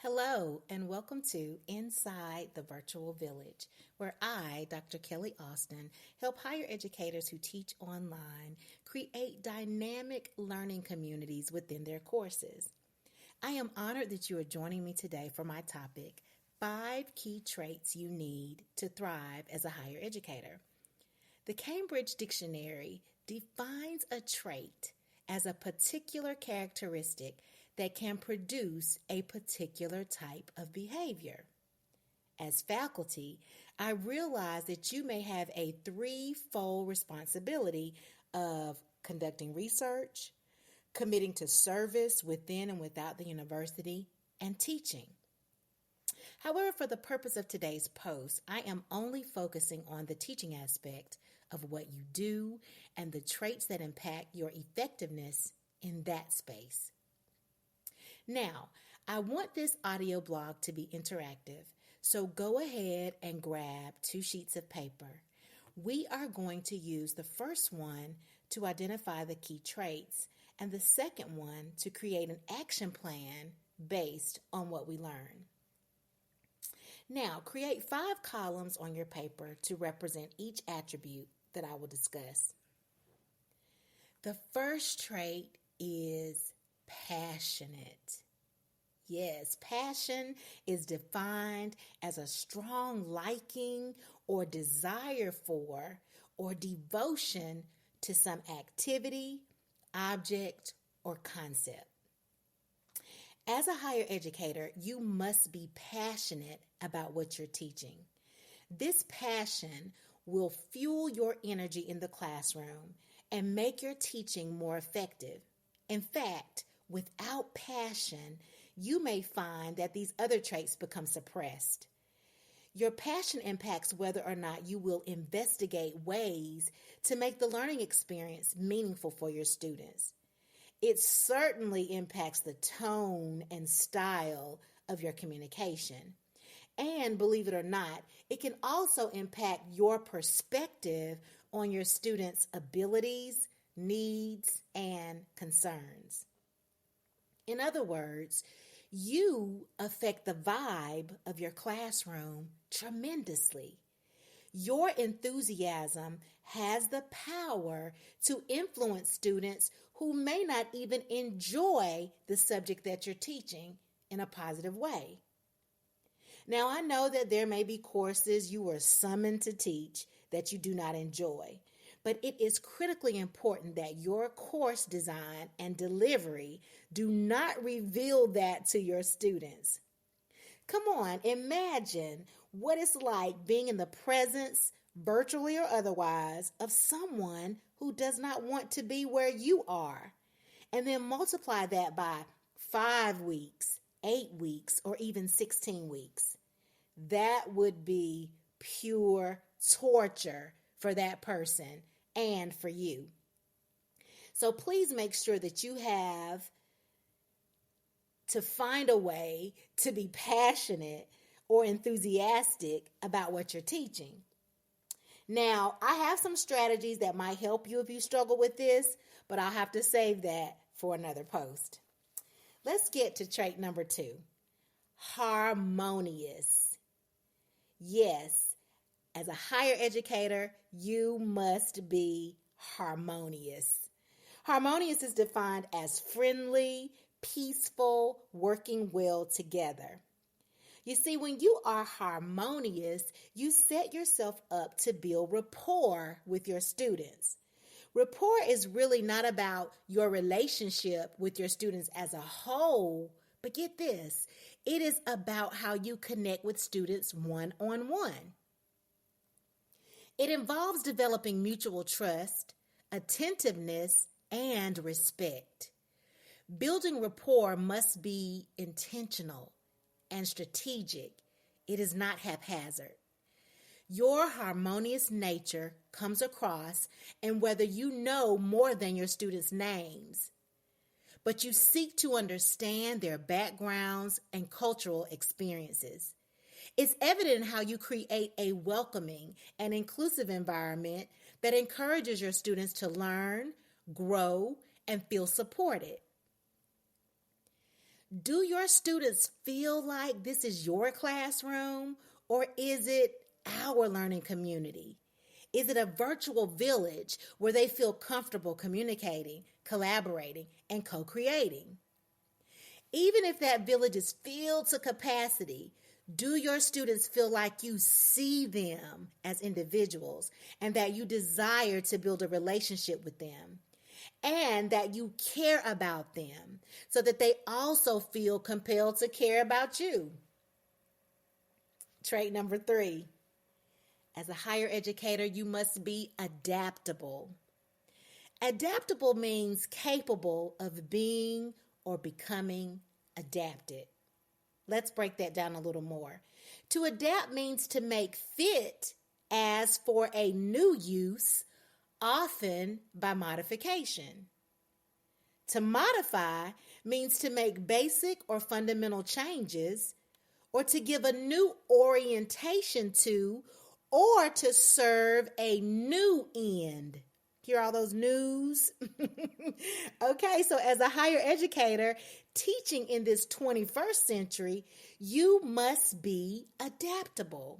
Hello, and welcome to Inside the Virtual Village, where I, Dr. Kelly Austin, help higher educators who teach online create dynamic learning communities within their courses. I am honored that you are joining me today for my topic, 5 Key Traits You Need to Thrive as a Higher Educator. The Cambridge Dictionary defines a trait as a particular characteristic that can produce a particular type of behavior. As faculty, I realize that you may have a threefold responsibility of conducting research, committing to service within and without the university, and teaching. However, for the purpose of today's post, I am only focusing on the teaching aspect of what you do and the traits that impact your effectiveness in that space. Now, I want this audio blog to be interactive, so go ahead and grab 2 sheets of paper. We are going to use the first one to identify the key traits and the second one to create an action plan based on what we learn. Now, create 5 columns on your paper to represent each attribute that I will discuss. The first trait is passionate. Yes, passion is defined as a strong liking or desire for or devotion to some activity, object, or concept. As a higher educator, you must be passionate about what you're teaching. This passion will fuel your energy in the classroom and make your teaching more effective. In fact, without passion, you may find that these other traits become suppressed. Your passion impacts whether or not you will investigate ways to make the learning experience meaningful for your students. It certainly impacts the tone and style of your communication. And believe it or not, it can also impact your perspective on your students' abilities, needs, and concerns. In other words, you affect the vibe of your classroom tremendously. Your enthusiasm has the power to influence students who may not even enjoy the subject that you're teaching in a positive way. Now, I know that there may be courses you are summoned to teach that you do not enjoy, but it is critically important that your course design and delivery do not reveal that to your students. Come on, imagine what it's like being in the presence, virtually or otherwise, of someone who does not want to be where you are, and then multiply that by 5 weeks, 8 weeks, or even 16 weeks. That would be pure torture for that person and for you. So please make sure that you have to find a way to be passionate or enthusiastic about what you're teaching. Now, I have some strategies that might help you if you struggle with this, but I'll have to save that for another post. Let's get to trait number 2, harmonious. Yes, as a higher educator, you must be harmonious. Harmonious is defined as friendly, peaceful, working well together. You see, when you are harmonious, you set yourself up to build rapport with your students. Rapport is really not about your relationship with your students as a whole, but get this, it is about how you connect with students one-on-one. It involves developing mutual trust, attentiveness, and respect. Building rapport must be intentional and strategic. It is not haphazard. Your harmonious nature comes across in whether you know more than your students' names, but you seek to understand their backgrounds and cultural experiences. It's evident in how you create a welcoming and inclusive environment that encourages your students to learn, grow, and feel supported. Do your students feel like this is your classroom, or is it our learning community? Is it a virtual village where they feel comfortable communicating, collaborating, and co-creating? Even if that village is filled to capacity, do your students feel like you see them as individuals and that you desire to build a relationship with them and that you care about them so that they also feel compelled to care about you? Trait number 3. As a higher educator, you must be adaptable. Adaptable means capable of being or becoming adapted. Let's break that down a little more. To adapt means to make fit as for a new use, often by modification. To modify means to make basic or fundamental changes, or to give a new orientation to, or to serve a new end. Hear all those news? Okay, so as a higher educator teaching in this 21st century, you must be adaptable.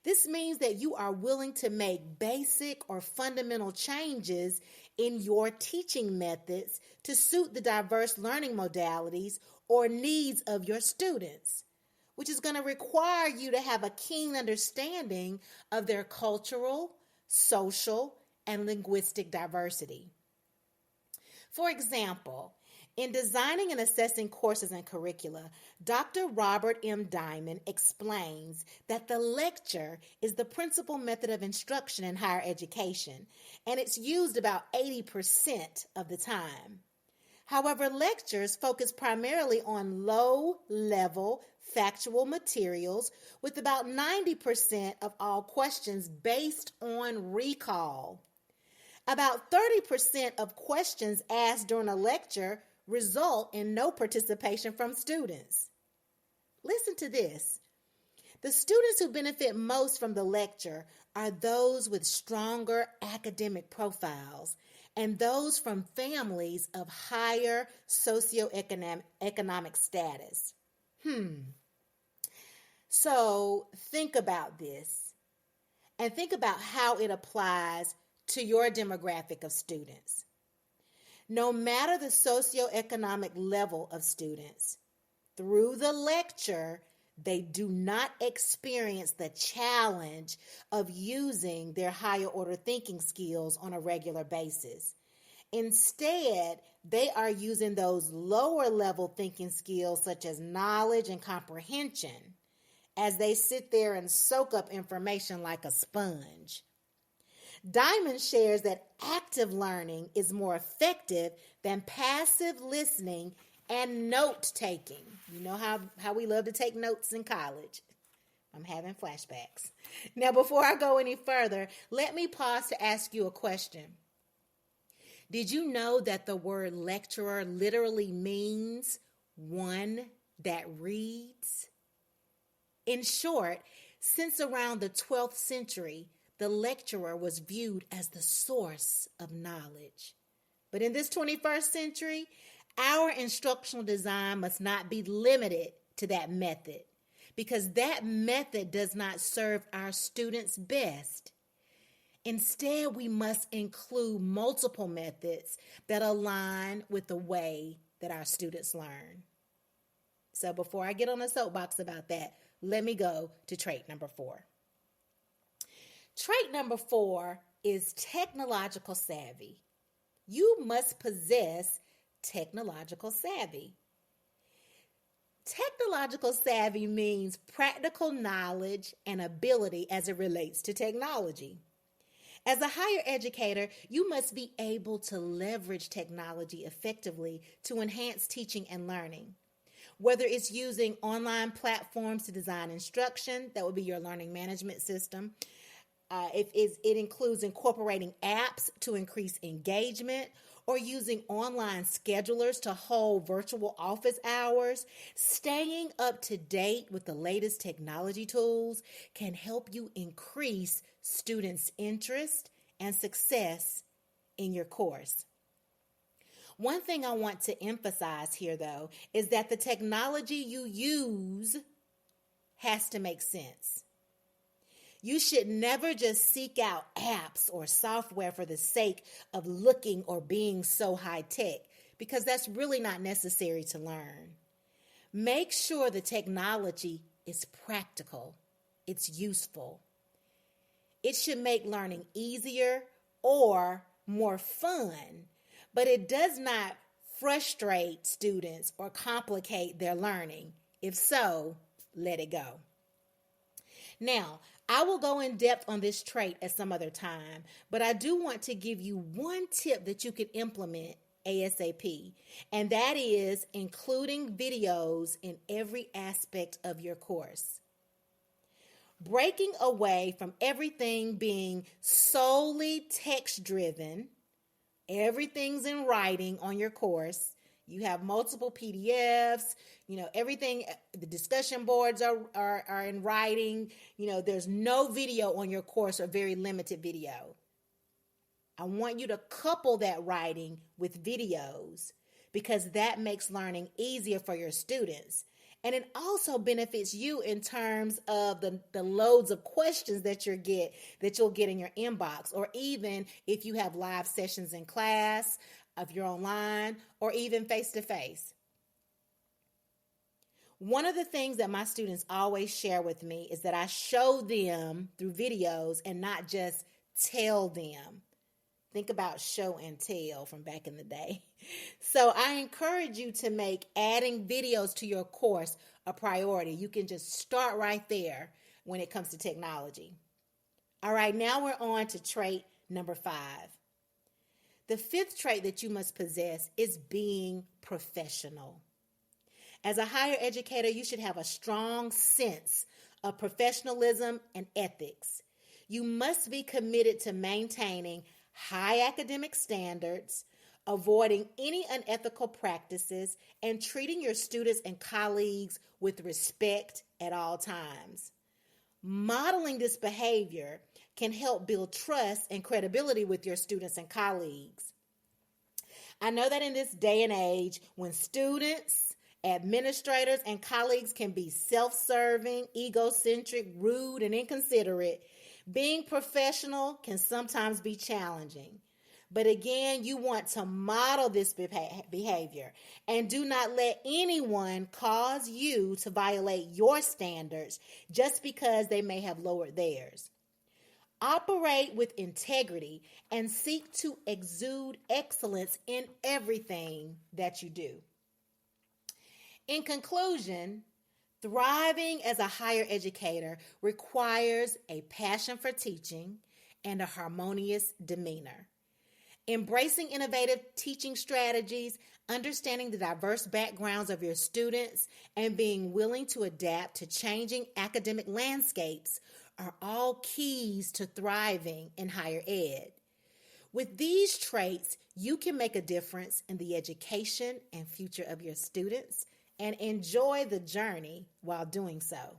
This means that you are willing to make basic or fundamental changes in your teaching methods to suit the diverse learning modalities or needs of your students, which is going to require you to have a keen understanding of their cultural, social, and linguistic diversity. For example, in designing and assessing courses and curricula, Dr. Robert M. Diamond explains that the lecture is the principal method of instruction in higher education, and it's used about 80% of the time. However, lectures focus primarily on low-level factual materials, with about 90% of all questions based on recall. About 30% of questions asked during a lecture result in no participation from students. Listen to this. The students who benefit most from the lecture are those with stronger academic profiles and those from families of higher socioeconomic status. So think about this and think about how it applies to your demographic of students. No matter the socioeconomic level of students, through the lecture, they do not experience the challenge of using their higher order thinking skills on a regular basis. Instead, they are using those lower level thinking skills such as knowledge and comprehension as they sit there and soak up information like a sponge. Diamond shares that active learning is more effective than passive listening and note-taking. You know how we love to take notes in college. I'm having flashbacks. Now, before I go any further, let me pause to ask you a question. Did you know that the word lecturer literally means one that reads? In short, since around the 12th century, the lecturer was viewed as the source of knowledge. But in this 21st century, our instructional design must not be limited to that method, because that method does not serve our students best. Instead, we must include multiple methods that align with the way that our students learn. So before I get on a soapbox about that, let me go to trait number 4. Trait number 4 is technological savvy. You must possess technological savvy. Technological savvy means practical knowledge and ability as it relates to technology. As a higher educator, you must be able to leverage technology effectively to enhance teaching and learning. Whether it's using online platforms to design instruction, that would be your learning management system. It includes incorporating apps to increase engagement, or using online schedulers to hold virtual office hours. Staying up to date with the latest technology tools can help you increase students' interest and success in your course. One thing I want to emphasize here, though, is that the technology you use has to make sense. You should never just seek out apps or software for the sake of looking or being so high tech, because that's really not necessary to learn. Make sure the technology is practical, it's useful. It should make learning easier or more fun, but it does not frustrate students or complicate their learning. If so, let it go. Now, I will go in depth on this trait at some other time, but I do want to give you one tip that you can implement ASAP, and that is including videos in every aspect of your course. Breaking away from everything being solely text-driven, everything's in writing on your course. You have multiple PDFs, everything, the discussion boards are in writing. There's no video on your course or very limited video. I want you to couple that writing with videos because that makes learning easier for your students. And it also benefits you in terms of the loads of questions that you'll get in your inbox, or even if you have live sessions in class, if you're online, or even face-to-face. One of the things that my students always share with me is that I show them through videos and not just tell them. Think about show and tell from back in the day. So I encourage you to make adding videos to your course a priority. You can just start right there when it comes to technology. All right, now we're on to trait number 5. The 5th trait that you must possess is being professional. As a higher educator, you should have a strong sense of professionalism and ethics. You must be committed to maintaining high academic standards, avoiding any unethical practices, and treating your students and colleagues with respect at all times. Modeling this behavior can help build trust and credibility with your students and colleagues. I know that in this day and age, when students, administrators, and colleagues can be self-serving, egocentric, rude, and inconsiderate, being professional can sometimes be challenging. But again, you want to model this behavior and do not let anyone cause you to violate your standards just because they may have lowered theirs. Operate with integrity and seek to exude excellence in everything that you do. In conclusion, thriving as a higher educator requires a passion for teaching and a harmonious demeanor. Embracing innovative teaching strategies, understanding the diverse backgrounds of your students, and being willing to adapt to changing academic landscapes are all keys to thriving in higher ed. With these traits, you can make a difference in the education and future of your students and enjoy the journey while doing so.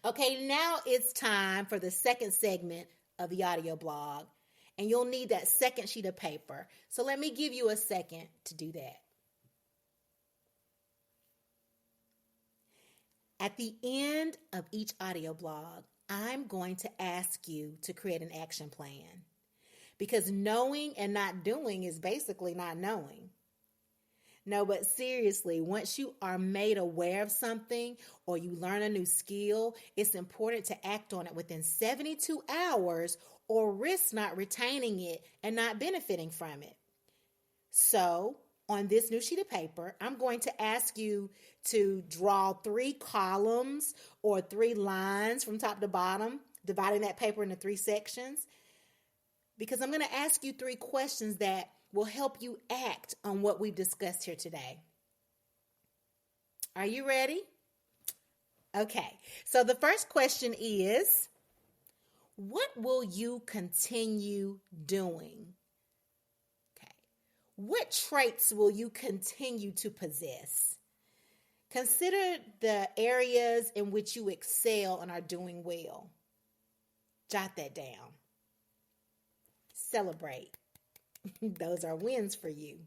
Okay, now it's time for the second segment of the audio blog, and you'll need that second sheet of paper. So let me give you a second to do that. At the end of each audio blog, I'm going to ask you to create an action plan, because knowing and not doing is basically not knowing. No, but seriously, once you are made aware of something or you learn a new skill, it's important to act on it within 72 hours or risk not retaining it and not benefiting from it. So, on this new sheet of paper, I'm going to ask you to draw 3 columns or 3 lines from top to bottom, dividing that paper into 3 sections, because I'm going to ask you 3 questions that will help you act on what we've discussed here today. Are you ready? Okay, so the first question is, what will you continue doing? Okay, what traits will you continue to possess? Consider the areas in which you excel and are doing well. Jot that down. Celebrate. Those are wins for you.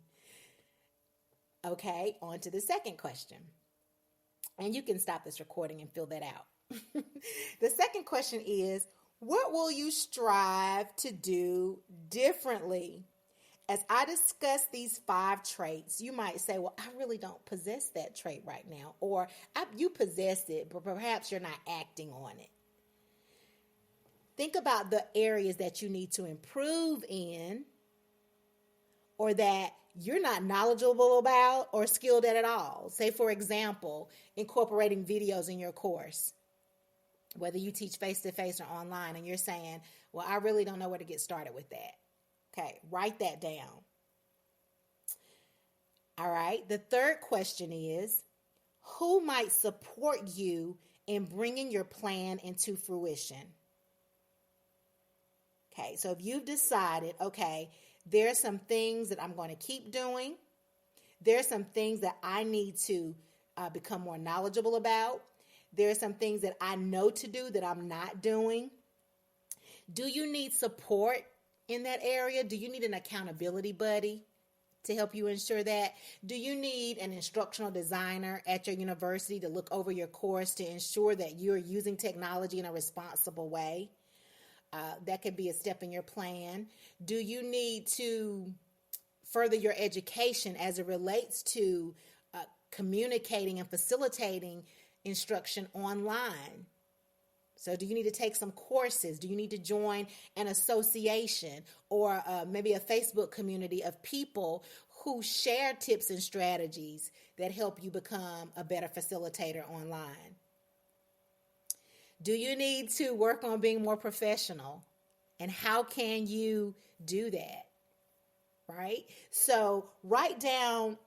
Okay, on to the second question. And you can stop this recording and fill that out. The second question is, what will you strive to do differently? As I discuss these 5 traits, you might say, well, I really don't possess that trait right now. Or you possess it, but perhaps you're not acting on it. Think about the areas that you need to improve in, or that you're not knowledgeable about or skilled at all. Say, for example, incorporating videos in your course, whether you teach face-to-face or online, and you're saying, well, I really don't know where to get started with that. Okay, write that down. All right, the third question is, who might support you in bringing your plan into fruition? Okay, so if you've decided, okay, there are some things that I'm going to keep doing. There are some things that I need to become more knowledgeable about. There are some things that I know to do that I'm not doing. Do you need support in that area? Do you need an accountability buddy to help you ensure that? Do you need an instructional designer at your university to look over your course to ensure that you're using technology in a responsible way? That could be a step in your plan. Do you need to further your education as it relates to communicating and facilitating instruction online? So do you need to take some courses? Do you need to join an association or maybe a Facebook community of people who share tips and strategies that help you become a better facilitator online? Do you need to work on being more professional? And how can you do that? Right? So write down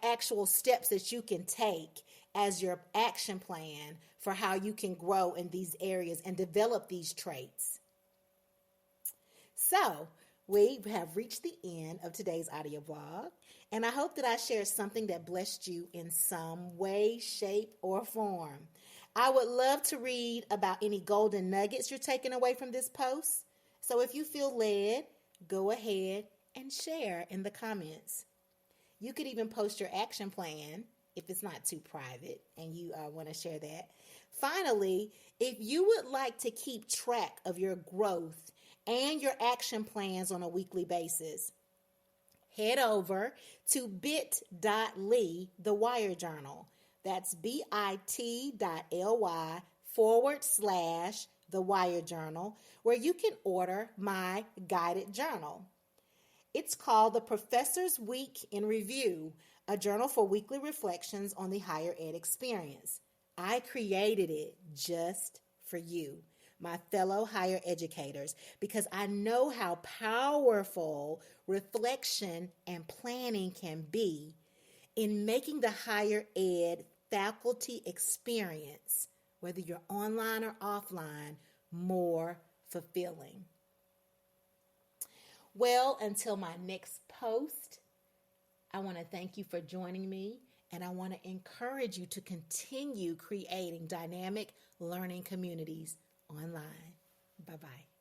actual steps that you can take as your action plan for how you can grow in these areas and develop these traits. So we have reached the end of today's audio blog, and I hope that I shared something that blessed you in some way, shape, or form. I would love to read about any golden nuggets you're taking away from this post. So if you feel led, go ahead and share in the comments. You could even post your action plan if it's not too private and you want to share that. Finally, if you would like to keep track of your growth and your action plans on a weekly basis, head over to bit.ly, the Wire Journal. That's bit.ly / the Wire Journal, where you can order my guided journal. It's called the Professor's Week in Review, a journal for weekly reflections on the higher ed experience. I created it just for you, my fellow higher educators, because I know how powerful reflection and planning can be in making the higher ed faculty experience, whether you're online or offline, more fulfilling. Well, until my next post, I want to thank you for joining me, and I want to encourage you to continue creating dynamic learning communities online. Bye-bye.